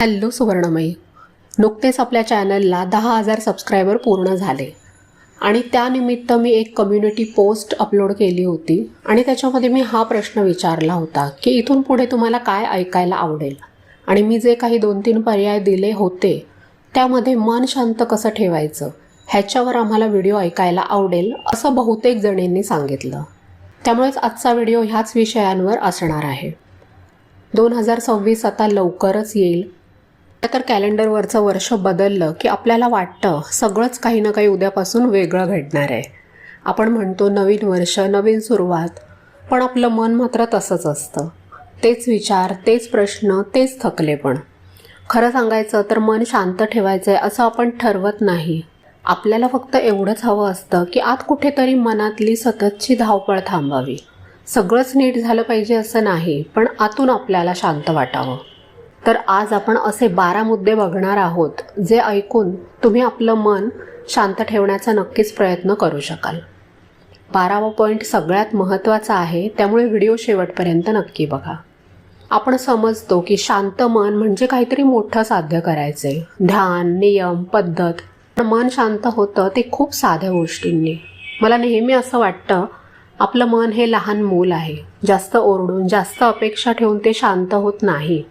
Hello सुवर्णमयी, नुकतेच आपल्या चॅनलला 10,000 सबस्क्रायबर पूर्ण झाले आणि त्यानिमित्त मी एक कम्युनिटी पोस्ट अपलोड केली होती आणि त्याच्यामध्ये मी हा प्रश्न विचारला होता की इथून पुढे तुम्हाला काय ऐकायला आवडेल. आणि मी जे काही 2-3 पर्याय दिले होते त्यामध्ये मन शांत कसं ठेवायचं ह्याच्यावर आम्हाला व्हिडिओ ऐकायला आवडेल असं बहुतेक जणींनी सांगितलं. त्यामुळेच आजचा व्हिडिओ ह्याच विषयांवर असणार आहे. 2026 आता लवकरच येईल. तर कॅलेंडरवरचं वर्ष बदललं की आपल्याला वाटतं सगळंच काही ना काही उद्यापासून वेगळं घडणार आहे. आपण म्हणतो नवीन वर्ष, नवीन सुरुवात, पण आपलं मन मात्र तसंच असतं. तेच विचार, तेच प्रश्न, तेच थकलेपण. खरं सांगायचं तर मन शांत ठेवायचं आहे असं आपण ठरवत नाही. आपल्याला फक्त एवढंच हवं असतं की आत कुठेतरी मनातली सततची धावपळ थांबावी. सगळंच नीट झालं पाहिजे असं नाही, पण आतून आपल्याला शांत वाटावं. तर आज आपण असे 12 मुद्दे बघणार आहोत जे ऐकून तुम्ही आपलं मन शांत ठेवण्याचा नक्कीच प्रयत्न करू शकाल. 12वा पॉईंट सगळ्यात महत्त्वाचा आहे, त्यामुळे व्हिडिओ शेवटपर्यंत नक्की बघा. आपण समजतो की शांत मन म्हणजे काहीतरी मोठं साध्य करायचे, ध्यान, नियम, पद्धत. पण मन शांत होतं ते खूप साध्या गोष्टींनी. मला नेहमी असं वाटतं आपलं मन हे लहान मूल आहे. जास्त ओरडून, जास्त अपेक्षा ठेवून ते शांत होत नाही,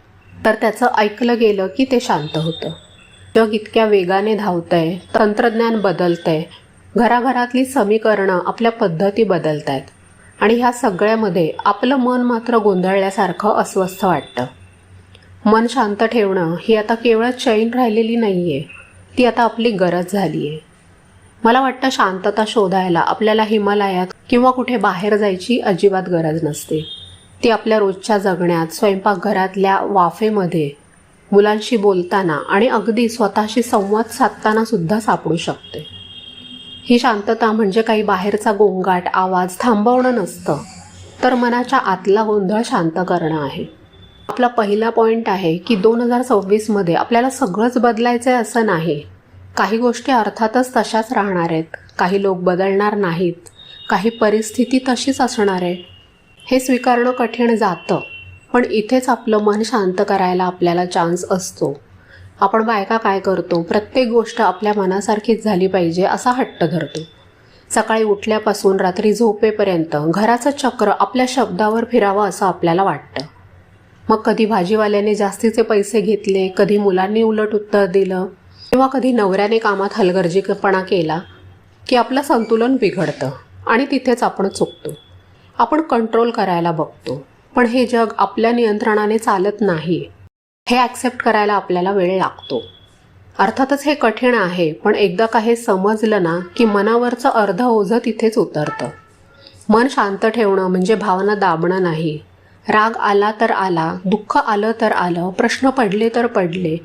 तर त्याचं ऐकलं गेलं की ते शांत होतं. जग इतक्या वेगाने धावतंय, तंत्रज्ञान बदलतंय, घराघरातली समीकरणं, आपल्या पद्धती बदलत आहेत आणि ह्या सगळ्यामध्ये आपलं मन मात्र गोंधळल्यासारखं अस्वस्थ वाटतं. मन शांत ठेवणं ही आता केवळ चैन राहिलेली नाही आहे, ती आता आपली गरज झाली आहे. मला वाटतं शांतता शोधायला आपल्याला हिमालयात किंवा कुठे बाहेर जायची अजिबात गरज नसते. ती आपल्या रोजच्या जगण्यात, स्वयंपाकघरातल्या वाफेमध्ये, मुलांशी बोलताना आणि अगदी स्वतःशी संवाद साधताना सुद्धा सापडू शकते. ही शांतता म्हणजे काही बाहेरचा गोंगाट, आवाज थांबवणं नसतं, तर मनाच्या आतला गोंधळ शांत करणं आहे. आपला पहिला पॉईंट आहे की 2026मध्ये आपल्याला सगळंच बदलायचं आहे असं नाही. काही गोष्टी अर्थातच तशाच राहणार आहेत, काही लोक बदलणार नाहीत, काही परिस्थिती तशीच असणार आहे. हे स्वीकारणं कठीण जातं, पण इथेच आपलं मन शांत करायला आपल्याला चान्स असतो. आपण बायका काय करतो, प्रत्येक गोष्ट आपल्या मनासारखीच झाली पाहिजे असा हट्ट धरतो. सकाळी उठल्यापासून रात्री झोपेपर्यंत घराचं चक्र आपल्या शब्दावर फिरावं असं आपल्याला वाटतं. मग कधी भाजीवाल्याने जास्तीचे पैसे घेतले, कधी मुलांनी उलट उत्तर दिलं किंवा कधी नवऱ्याने कामात हलगर्जीपणा केला की आपलं संतुलन बिघडतं आणि तिथेच आपण चुकतो. आपण कंट्रोल करायला बघतो, पण हे जग आपल्या नियंत्रणाने चालत नाही. हे ॲक्सेप्ट करायला आपल्याला वेळ लागतो. अर्थातच हे कठीण आहे, पण एकदा का हे समजलं ना की मनावरचं अर्ध ओझं तिथेच उतरतं. मन शांत ठेवणं म्हणजे भावना दाबणं नाही. राग आला तर आला, दुःख आलं तर आलं, प्रश्न पडले तर पडले,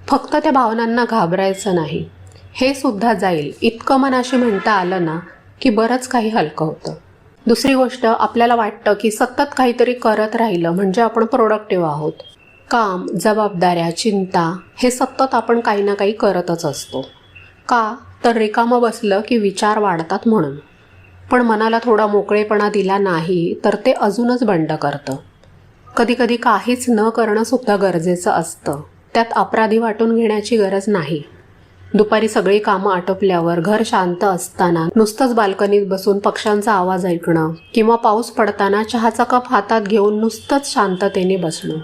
फक्त त्या भावनांना घाबरायचं नाही. हे सुद्धा जाईल इतकं मनाशी म्हणता आलं ना की बरंच काही हलकं होतं. दुसरी गोष्ट, आपल्याला वाटतं की सतत काहीतरी करत राहिलं म्हणजे आपण प्रोडक्टिव्ह आहोत. काम, जबाबदाऱ्या, चिंता हे सतत आपण काही ना काही करतच असतो. का तर रिकामं बसलं की विचार वाढतात म्हणून. पण मनाला थोडा मोकळेपणा दिला नाही तर ते अजूनच बंड करतं. कधीकधी काहीच न करणं सुद्धा गरजेचं असतं. त्यात अपराधी वाटून घेण्याची गरज नाही. दुपारी सगळी कामं आटोपल्यावर, घर शांत असताना नुसतंच बाल्कनीत बसून पक्ष्यांचा आवाज ऐकणं किंवा पाऊस पडताना चहाचा कप हातात घेऊन नुसतंच शांततेने बसणं,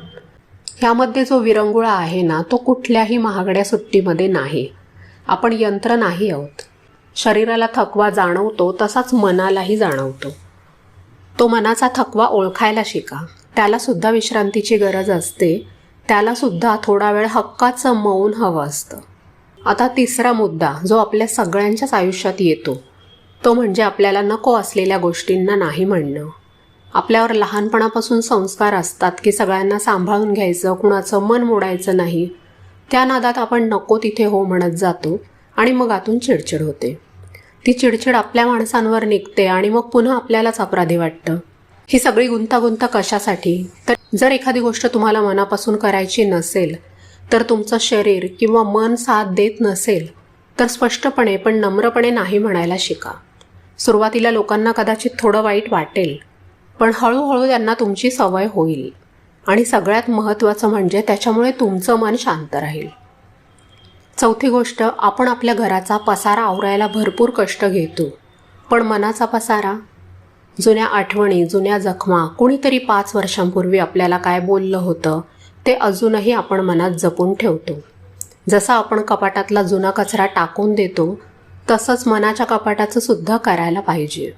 ह्यामध्ये जो विरंगुळा आहे ना तो कुठल्याही महागड्या सुट्टीमध्ये नाही. आपण यंत्र नाही आहोत. शरीराला थकवा जाणवतो तसाच मनालाही जाणवतो. तो मनाचा थकवा ओळखायला शिका. त्यालासुद्धा विश्रांतीची गरज असते. त्यालासुद्धा थोडा वेळ हक्काचं मौन हवं असतं. आता तिसरा मुद्दा जो आपल्या सगळ्यांच्याच आयुष्यात येतो, तो म्हणजे आपल्याला नको असलेल्या गोष्टींना नाही म्हणणं. आपल्यावर लहानपणापासून संस्कार असतात की सगळ्यांना सांभाळून घ्यायचं, कुणाचं मन मोडायचं नाही. त्या नादात आपण नको तिथे हो म्हणत जातो आणि मग आतून चिडचिड होते. ती चिडचिड आपल्या माणसांवर निघते आणि मग पुन्हा आपल्यालाच अपराधी वाटतं. ही सगळी गुंतागुंत कशासाठी? तर जर एखादी गोष्ट तुम्हाला मनापासून करायची नसेल, तर तुमचं शरीर किंवा मन साथ देत नसेल, तर स्पष्टपणे पण नम्रपणे नाही म्हणायला शिका. सुरुवातीला लोकांना कदाचित थोडं वाईट वाटेल, पण हळूहळू त्यांना तुमची सवय होईल. आणि सगळ्यात महत्त्वाचं म्हणजे त्याच्यामुळे तुमचं मन शांत राहील. चौथी गोष्ट, आपण आपल्या घराचा पसारा आवरायला भरपूर कष्ट घेतो, पण मनाचा पसारा, जुन्या आठवणी, जुन्या जखमा, कुणीतरी 5 वर्षांपूर्वी आपल्याला काय बोललं होतं ते अजूनही आपण मनात जपून ठेवतो. जसा आपण कपाटातला जुना कचरा टाकून देतो, तसंच मनाच्या कपाटाचं सुद्धा करायला पाहिजे.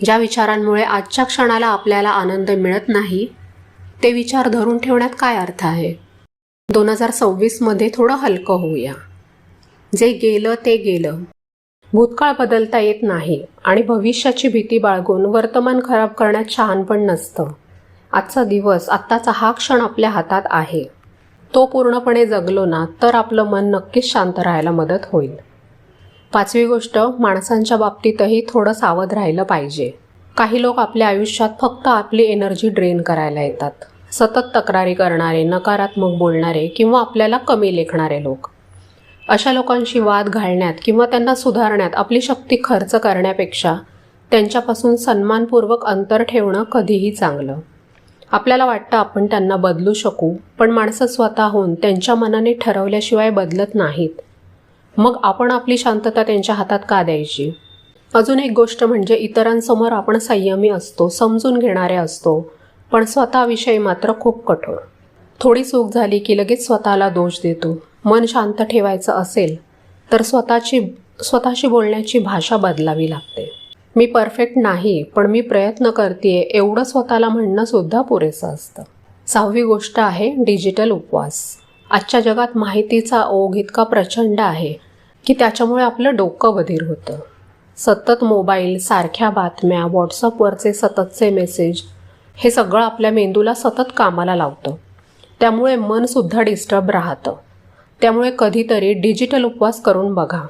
ज्या विचारांमुळे आजच्या क्षणाला आपल्याला आनंद मिळत नाही, ते विचार धरून ठेवण्यात काय अर्थ आहे? 2026मध्ये थोडं हलकं होऊया. जे गेलं ते गेलं. भूतकाळ बदलता येत नाही आणि भविष्याची भीती बाळगून वर्तमान खराब करण्यात शहाणपण नसतं. आजचा दिवस, आत्ताचा हा क्षण आपल्या हातात आहे. तो पूर्णपणे जगलो ना तर आपलं मन नक्कीच शांत राहायला मदत होईल. 5वी गोष्ट, माणसांच्या बाबतीतही थोडं सावध राहिलं पाहिजे. काही लोक आपल्या आयुष्यात फक्त आपली एनर्जी ड्रेन करायला येतात. सतत तक्रारी करणारे, नकारात्मक बोलणारे किंवा आपल्याला कमी लेखणारे लोक. अशा लोकांशी वाद घालण्यात किंवा त्यांना सुधारण्यात आपली शक्ती खर्च करण्यापेक्षा त्यांच्यापासून सन्मानपूर्वक अंतर ठेवणं कधीही चांगलं. आपल्याला वाटतं आपण त्यांना बदलू शकू, पण माणसं स्वतःहून त्यांच्या मनाने ठरवल्याशिवाय बदलत नाहीत. मग आपण आपली शांतता त्यांच्या हातात का द्यायची? अजून एक गोष्ट म्हणजे इतरांसमोर आपण संयमी असतो, समजून घेणारे असतो, पण स्वतःविषयी मात्र खूप कठोर. थोडी चूक झाली की लगेच स्वतःला दोष देतो. मन शांत ठेवायचं असेल तर स्वतःशी बोलण्याची भाषा बदलावी लागते. मी परफेक्ट नाही, पण मी प्रयत्न करतेय एवढं स्वतःला म्हणणं सुद्धा पुरेसं असतं. 6वी गोष्ट आहे डिजिटल उपवास. आजच्या जगात माहितीचा ओघ इतका प्रचंड आहे की त्याच्यामुळे आपलं डोकं बधीर होतं. सतत मोबाईल, सारख्या बातम्या, व्हॉट्सअपवरचे सततचे मेसेज, हे सगळं आपल्या मेंदूला सतत कामाला लावतं. त्यामुळे मनसुद्धा डिस्टर्ब राहतं. त्यामुळे कधीतरी डिजिटल उपवास करून बघा.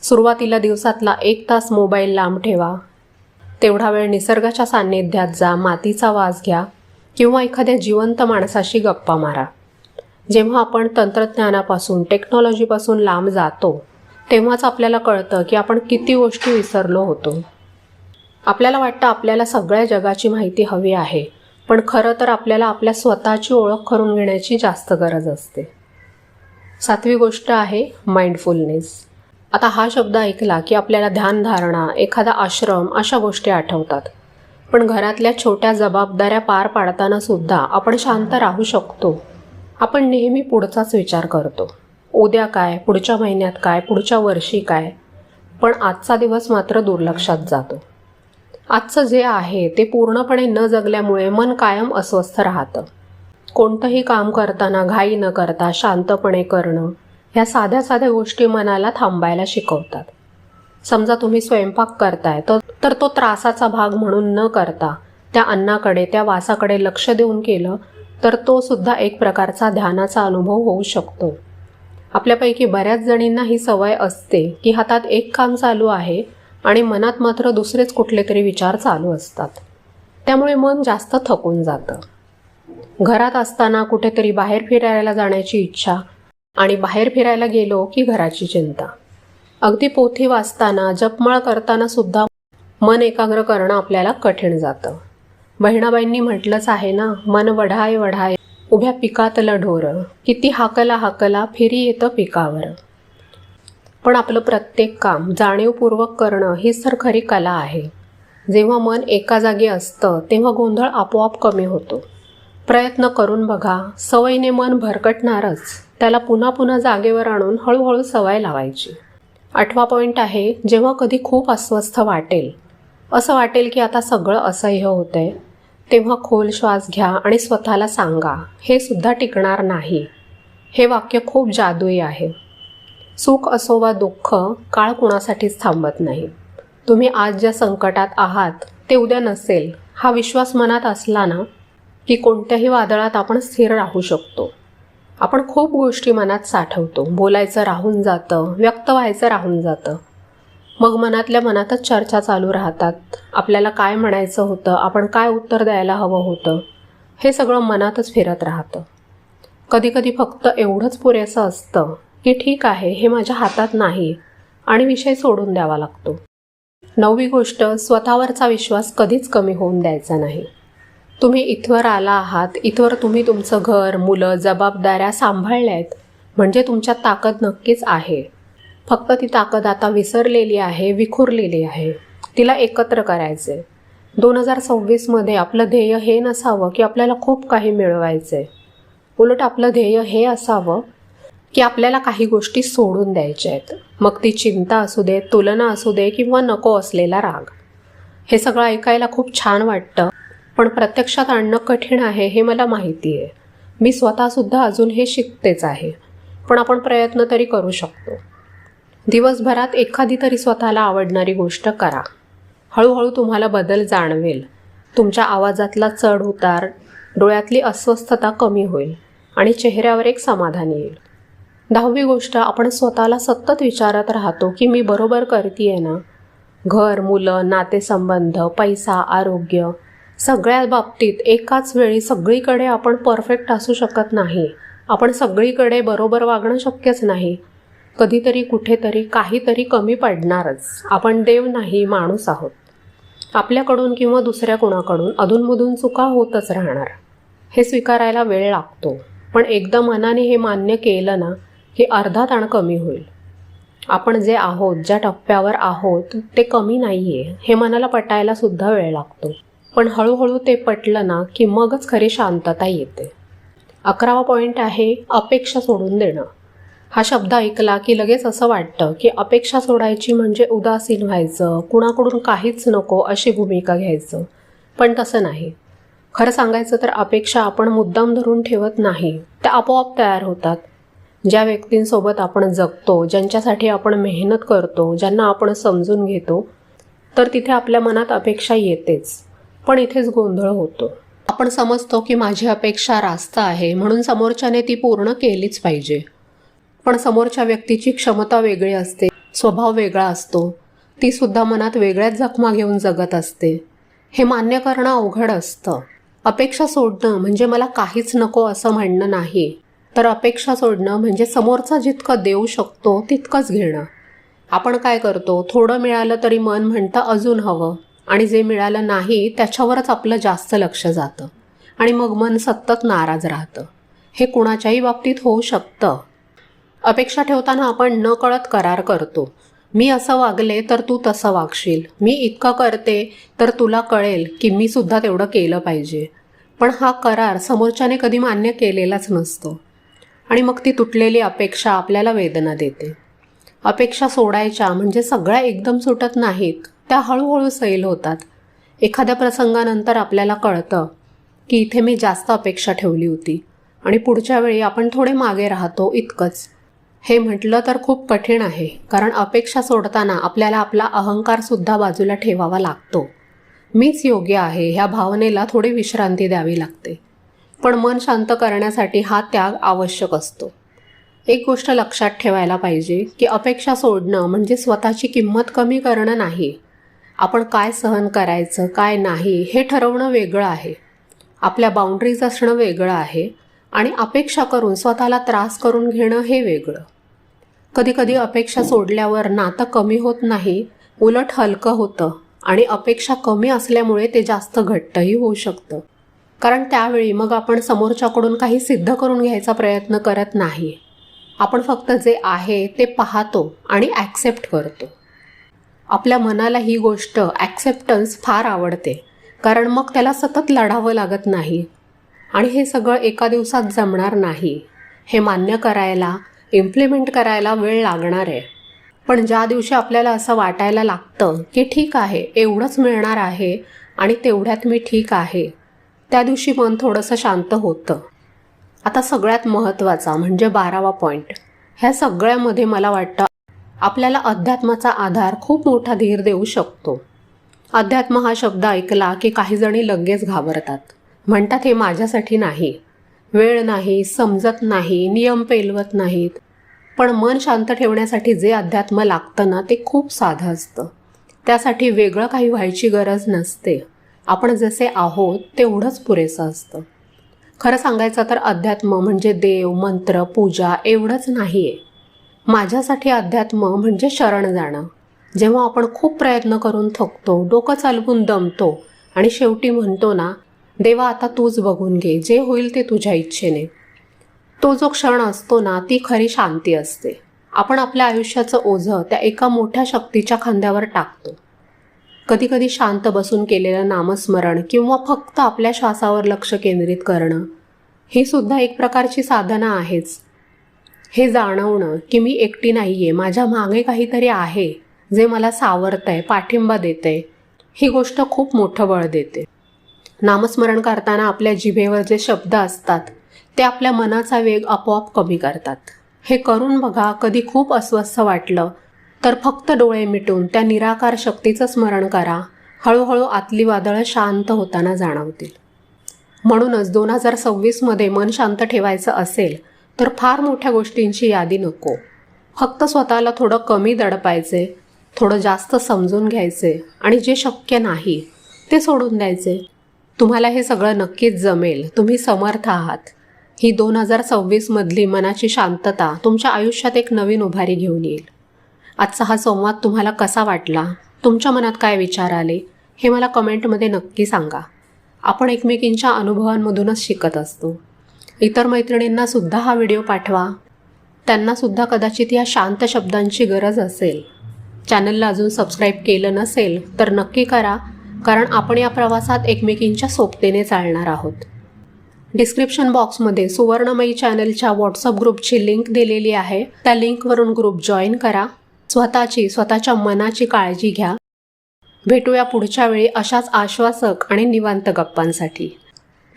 सुरुवातीला दिवसातला 1 तास मोबाईल लांब ठेवा. तेवढा वेळ निसर्गाच्या सान्निध्यात जा, मातीचा वास घ्या किंवा एखाद्या जिवंत माणसाशी गप्पा मारा. जेव्हा आपण तंत्रज्ञानापासून, टेक्नॉलॉजीपासून लांब जातो, तेव्हाच आपल्याला कळतं की आपण किती गोष्टी विसरलो होतो. आपल्याला वाटतं आपल्याला सगळ्या जगाची माहिती हवी आहे, पण खरं तर आपल्याला आपल्या स्वतःची ओळख करून घेण्याची जास्त गरज असते. 7वी गोष्ट आहे माइंडफुलनेस. आता हा शब्द ऐकला की आपल्याला ध्यानधारणा, एखादा आश्रम अशा गोष्टी आठवतात. पण घरातल्या छोट्या जबाबदाऱ्या पार पाडताना सुद्धा आपण शांत राहू शकतो. आपण नेहमी पुढचाच विचार करतो. उद्या काय, पुढच्या महिन्यात काय, पुढच्या वर्षी काय, पण आजचा दिवस मात्र दुर्लक्षात जातो. आजचं जे आहे ते पूर्णपणे न जगल्यामुळे मन कायम अस्वस्थ राहतं. कोणतंही काम करताना घाई न करता शांतपणे करणं, ह्या साध्या साध्या गोष्टी मनाला थांबायला शिकवतात. समजा तुम्ही स्वयंपाक करताय तर तो त्रासाचा भाग म्हणून न करता त्या अन्नाकडे, त्या वासाकडे लक्ष देऊन केलं तर तो सुद्धा एक प्रकारचा ध्यानाचा अनुभव होऊ शकतो. आपल्यापैकी बऱ्याच जणींना ही सवय असते की हातात एक काम चालू आहे आणि मनात मात्र दुसरेच कुठले तरी विचार चालू असतात. त्यामुळे मन जास्त थकून जातं. घरात असताना कुठेतरी बाहेर फिरायला जाण्याची इच्छा आणि बाहेर फिरायला गेलो की घराची चिंता. अगदी पोथी वाचताना, जपमाळ करताना सुद्धा मन एकाग्र करणं आपल्याला कठीण जातं. बहिणाबाईंनी म्हटलंच आहे ना, मन वढाय वढाय उभ्या पिकातलं ढोर, किती हाकला हाकला फिरी येतं पिकावर. पण आपलं प्रत्येक काम जाणीवपूर्वक करणं हीच तर खरी कला आहे. जेव्हा मन एका जागी असतं तेव्हा गोंधळ आपोआप कमी होतो. प्रयत्न करून बघा. सवयीने मन भरकटणारच, त्याला पुन्हा पुन्हा जागेवर आणून हळूहळू सवय लावायची. 8वा पॉईंट आहे, जेव्हा कधी खूप अस्वस्थ वाटेल, असं वाटेल की आता सगळं असह्य होतंय, तेव्हा खोल श्वास घ्या आणि स्वतःला सांगा, हे सुद्धा टिकणार नाही. हे वाक्य खूप जादुई आहे. सुख असो वा दुःख, काळ कुणासाठीच थांबत नाही. तुम्ही आज ज्या संकटात आहात ते उद्या नसेल, हा विश्वास मनात असला ना की कोणत्याही वादळात आपण स्थिर राहू शकतो. आपण खूप गोष्टी मनात साठवतो, बोलायचं राहून जातं, व्यक्त व्हायचं राहून जातं. मग मनातल्या मनातच चर्चा चालू राहतात. आपल्याला काय म्हणायचं होतं, आपण काय उत्तर द्यायला हवं होतं, हे सगळं मनातच फिरत राहतं. कधीकधी फक्त एवढंच पुरेसं असतं की ठीक आहे, हे माझ्या हातात नाही, आणि विषय सोडून द्यावा लागतो. 9वी गोष्ट, स्वतःवरचा विश्वास कधीच कमी होऊन द्यायचा नाही. तुम्ही इथवर आला आहात, इथवर तुम्ही तुमचं घर, मुलं, जबाबदाऱ्या सांभाळल्या आहेत, म्हणजे तुमच्यात ताकद नक्कीच आहे. फक्त ती ताकद आता विसरलेली आहे, विखुरलेली आहे. तिला एकत्र करायचे. 2026मध्ये आपलं ध्येय हे नसावं की आपल्याला खूप काही मिळवायचे. उलट आपलं ध्येय हे असावं की आपल्याला काही गोष्टी सोडून द्यायच्या आहेत. मग ती चिंता असू दे, तुलना असू दे किंवा नको असलेला राग. हे सगळं ऐकायला खूप छान वाटतं, पण प्रत्यक्षात आणणं कठीण आहे हे मला माहिती आहे. मी स्वतःसुद्धा अजून हे शिकतेच आहे, पण आपण प्रयत्न तरी करू शकतो. दिवसभरात एखादी तरी स्वतःला आवडणारी गोष्ट करा. हळूहळू तुम्हाला बदल जाणवेल. तुमच्या आवाजातला चढ उतार, डोळ्यातली अस्वस्थता कमी होईल आणि चेहऱ्यावर एक समाधान येईल. 10वी गोष्ट, आपण स्वतःला सतत विचारत राहतो की मी बरोबर करतीये ना. घर, मुलं, नातेसंबंध, पैसा, आरोग्य, सगळ्या बाबतीत एकाच वेळी सगळीकडे आपण परफेक्ट असू शकत नाही. आपण सगळीकडे बरोबर वागणं शक्यच नाही. कधीतरी कुठेतरी काहीतरी कमी पडणारच. आपण देव नाही, माणूस आहोत. आपल्याकडून किंवा दुसऱ्या कोणाकडून अधूनमधून चुका होतच राहणार. हे स्वीकारायला वेळ लागतो, पण एकदा मनाने हे मान्य केलं ना की अर्धा ताण कमी होईल. आपण जे आहोत, ज्या टप्प्यावर आहोत ते कमी नाही आहे हे मनाला पटायला सुद्धा वेळ लागतो. पण हळूहळू ते पटलं ना की मगच खरी शांतता येते. 11वा पॉईंट आहे अपेक्षा सोडून देणं. हा शब्द ऐकला की लगेच असं वाटतं की अपेक्षा सोडायची म्हणजे उदासीन व्हायचं, कुणाकडून काहीच नको अशी भूमिका घ्यायचं. पण तसं नाही. खरं सांगायचं तर अपेक्षा आपण मुद्दाम धरून ठेवत नाही, त्या आपोआप तयार होतात. ज्या व्यक्तींसोबत आपण जगतो, ज्यांच्यासाठी आपण मेहनत करतो, ज्यांना आपण समजून घेतो, तर तिथे आपल्या मनात अपेक्षा येतेच. पण इथेच गोंधळ होतो. आपण समजतो की माझी अपेक्षा रास्त आहे म्हणून समोरच्याने ती पूर्ण केलीच पाहिजे. पण समोरच्या व्यक्तीची क्षमता वेगळी असते, स्वभाव वेगळा असतो. ती सुद्धा मनात वेगळ्याच जखमा घेऊन जगत असते. हे मान्य करणं अवघड असतं. अपेक्षा सोडणं म्हणजे मला काहीच नको असं म्हणणं नाही, तर अपेक्षा सोडणं म्हणजे समोरचा जितकं देऊ शकतो तितकंच घेणं. आपण काय करतो, थोडं मिळालं तरी मन म्हणतं अजून हवं, आणि जे मिळालं नाही त्याच्यावरच आपलं जास्त लक्ष जातं आणि मग मन सतत नाराज राहतं. हे कुणाच्याही बाबतीत होऊ शकतं. अपेक्षा ठेवताना आपण नकळत करार करतो. मी असं वागले तर तू तसं वागशील, मी इतकं करते तर तुला कळेल की मी सुद्धा तेवढं केलं पाहिजे. पण हा करार समोरच्याने कधी मान्य केलेलाच नसतो आणि मग ती तुटलेली अपेक्षा आपल्याला वेदना देते. अपेक्षा सोडायच्या म्हणजे सगळ्या एकदम सुटत नाहीत, त्या हळूहळू सैल होतात. एखाद्या प्रसंगानंतर आपल्याला कळतं की इथे मी जास्त अपेक्षा ठेवली होती आणि पुढच्या वेळी आपण थोडे मागे राहतो, इतकंच. हे म्हटलं तर खूप कठीण आहे, कारण अपेक्षा सोडताना आपल्याला आपला अहंकारसुद्धा बाजूला ठेवावा लागतो. मीच योग्य आहे ह्या भावनेला थोडी विश्रांती द्यावी लागते. पण मन शांत करण्यासाठी हा त्याग आवश्यक असतो. एक गोष्ट लक्षात ठेवायला पाहिजे की अपेक्षा सोडणं म्हणजे स्वतःची किंमत कमी करणं नाही. आपण काय सहन करायचं, काय नाही हे ठरवणं वेगळं आहे. आपल्या बाउंड्रीज असणं वेगळं आहे आणि अपेक्षा करून स्वतःला त्रास करून घेणं हे वेगळं. कधीकधी अपेक्षा सोडल्यावर नातं कमी होत नाही, उलट हलकं होतं आणि अपेक्षा कमी असल्यामुळे ते जास्त घट्टही होऊ शकतं. कारण त्यावेळी मग आपण समोरच्याकडून काही सिद्ध करून घ्यायचा प्रयत्न करत नाही. आपण फक्त जे आहे ते पाहतो आणि ॲक्सेप्ट करतो. आपल्या मनाला ही गोष्ट ॲक्सेप्टन्स फार आवडते, कारण मग त्याला सतत लढावं लागत नाही. आणि हे सगळं एका दिवसात जमणार नाही. हे मान्य करायला, इम्प्लिमेंट करायला वेळ लागणार आहे. पण ज्या दिवशी आपल्याला असं वाटायला लागतं की ठीक आहे, एवढंच मिळणार आहे आणि तेवढ्यात मी ठीक आहे, त्या दिवशी मन थोडंसं शांत होतं. आता सगळ्यात महत्त्वाचा म्हणजे 12वा पॉईंट. ह्या सगळ्यामध्ये मला वाटतं आपल्याला अध्यात्माचा आधार खूप मोठा धीर देऊ शकतो. अध्यात्म हा शब्द ऐकला की काही जणी लगेच घाबरतात. म्हणतात हे माझ्यासाठी नाही, वेळ नाही, समजत नाही, नियम पेलवत नाहीत. पण मन शांत ठेवण्यासाठी जे अध्यात्म लागतं ना ते खूप साधं असतं. त्यासाठी वेगळं काही व्हायची गरज नसते. आपण जसे आहोत तेवढंच पुरेसं असतं. खरं सांगायचं तर अध्यात्म म्हणजे देव, मंत्र, पूजा एवढंच नाही आहे. माझ्यासाठी अध्यात्म म्हणजे शरण जाणं. जेव्हा आपण खूप प्रयत्न करून थकतो, डोकं चालवून दमतो आणि शेवटी म्हणतो ना देवा आता तूच बघून घे, जे होईल ते तुझ्या इच्छेने. तो जो क्षण असतो ना, ती खरी शांती असते. आपण आपल्या आयुष्याचं ओझं त्या एका मोठ्या शक्तीच्या खांद्यावर टाकतो. कधीकधी शांत बसून केलेलं नामस्मरण किंवा फक्त आपल्या श्वासावर लक्ष केंद्रित करणं, ही सुद्धा एक प्रकारची साधना आहेच. हे जाणवणं की मी एकटी नाही आहे, माझ्या मागे काहीतरी आहे जे मला सावरतंय, पाठिंबा देतंय, ही गोष्ट खूप मोठं बळ देते. नामस्मरण करताना आपल्या जिभेवर जे शब्द असतात ते आपल्या मनाचा वेग आपोआप कमी करतात. हे करून बघा. कधी खूप अस्वस्थ वाटलं तर फक्त डोळे मिटून त्या निराकार शक्तीचं स्मरण करा. हळूहळू आतली वादळं शांत होताना जाणवतील. म्हणूनच 2026मध्ये मन शांत ठेवायचं असेल तर फार मोठ्या गोष्टींची यादी नको. फक्त स्वतःला थोडं कमी दडपायचे, थोडं जास्त समजून घ्यायचे आणि जे शक्य नाही ते सोडून द्यायचे. तुम्हाला हे सगळं नक्कीच जमेल. तुम्ही समर्थ आहात. ही 2026मधली मनाची शांतता तुमच्या आयुष्यात एक नवीन उभारी घेऊन येईल. आजचा हा संवाद तुम्हाला कसा वाटला? तुमच्या मनात काय विचार आले? हे मला कमेंटमध्ये नक्की सांगा. आपण एकमेकींच्या अनुभवांमधूनच शिकत असतो. इतर मैत्रिणींनासुद्धा हा व्हिडिओ पाठवा. त्यांनासुद्धा कदाचित या शांत शब्दांची गरज असेल. चॅनलला अजून सबस्क्राईब केलं नसेल तर नक्की करा, कारण आपण या प्रवासात एकमेकींच्या सोबतीने चालणार आहोत. डिस्क्रिप्शन बॉक्समध्ये सुवर्णमयी चॅनलच्या व्हॉट्सअप ग्रुपची लिंक दिलेली आहे. त्या लिंकवरून ग्रुप जॉईन करा. स्वतःच्या मनाची काळजी घ्या. भेटूया पुढच्या वेळी अशाच आश्वासक आणि निवांत गप्पांसाठी.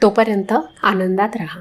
तोपर्यंत आनंदात राहा.